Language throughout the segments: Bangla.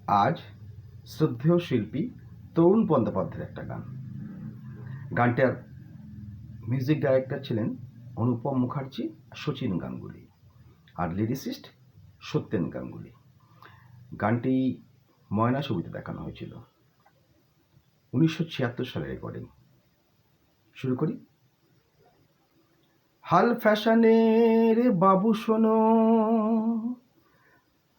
আজ শ্রদ্ধেয় শিল্পী তরুণ বন্দ্যোপাধ্যায়ের একটা গান। গানটার মিউজিক ডাইরেক্টর ছিলেন অনুপম মুখার্জি, শচীন গাঙ্গুলি, আর লিরিসিস্ট সত্যেন গাঙ্গুলি। গানটি ময়না ছবিতে দেখানো হয়েছিল। 1976 সালের রেকর্ডিং। শুরু করি। হাল ফ্যাশনের বাবু শোনো,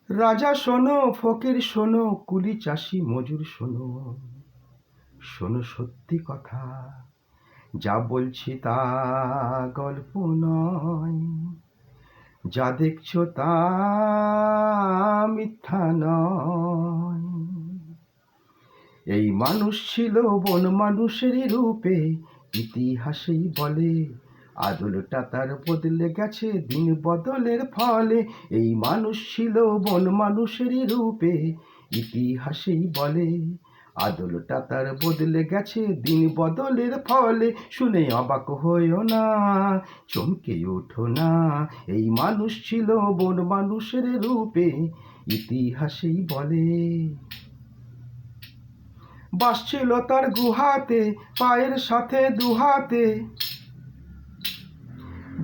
রাজা শোনো, ফকির শোনো, কুলি চাষি মজুর শোনো, শোনো সত্যি কথা, যা বলছি তা গল্প নয়, যা দেখছো তা মিথ্যা নয়। এই মানুষ ছিল বন মানুষেরই রূপে, ইতিহাসেই বলে আদলটা তার বদলে গেছে দিন বদলের ফলে। এই মানুষ ছিল বন মানুষেরই রূপে, ইতিহাসেই বলে আদলটা তার বদলে গেছে দিন বদলের ফলে। শুনে অবাক হইও না, চমকে ওঠো না, এই মানুষ ছিল বন মানুষের রূপে, ইতিহাসেই বলে। বাস ছিল তার গুহাতে, পায়ের সাথে দুহাতে,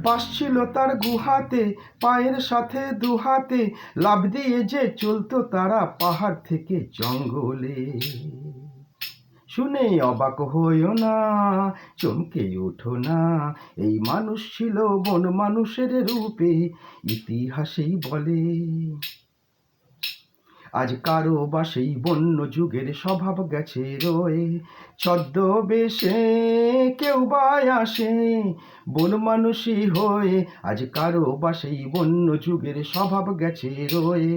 বাস ছিল তার গুহাতে, পায়ের সাথে দুহাতে, লাফ দিয়ে যে চলতো তারা পাহাড় থেকে জঙ্গলে। শুনে অবাক হইও না, চমকে ওঠো না, এই মানুষ ছিল বন মানুষের রূপে, ইতিহাসেই বলে। আজ কারো বা সেই বন্য যুগের স্বভাব গেছে রয়ে, ছদ্মবেশে কেউ বা আসে বন মানুষই হয়ে। আজ কারো বা সেই বন্য যুগের স্বভাব গেছে রয়ে,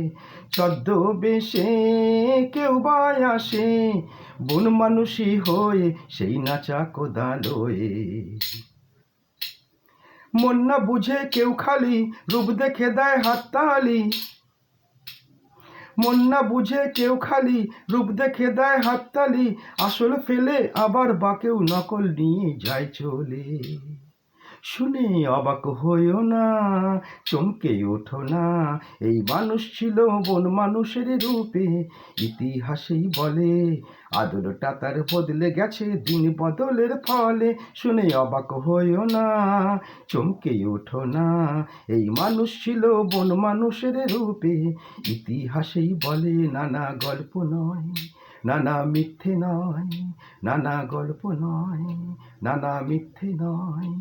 ছদ্মবেশে কেউ বা আসে বন মানুষই হয়ে, সেই নাচা কোদালয়ে। মন না বুঝে কেউ খালি রূপ দেখে দেয় হাততালি, মন না বুঝে কেউ খালি রূপ দেখে দেয় হাততালি, আসল ফেলে আবার বা কেউ নকল নিয়ে যায় চলে। শুনে অবাক হইও না, চমকে ওঠো না, এই মানুষ ছিল বন মানুষের রূপে, ইতিহাসেই বলে আদলটা তার বদলে গেছে দিন বদলের ফলে। শুনে অবাক হইও না, চমকে ওঠো না, এই মানুষ ছিল বন মানুষের রূপে, ইতিহাসেই বলে। নানা গল্প নয়, নানা মিথ্যে নয়, নানা গল্প নয়, নানা মিথ্যে নয়।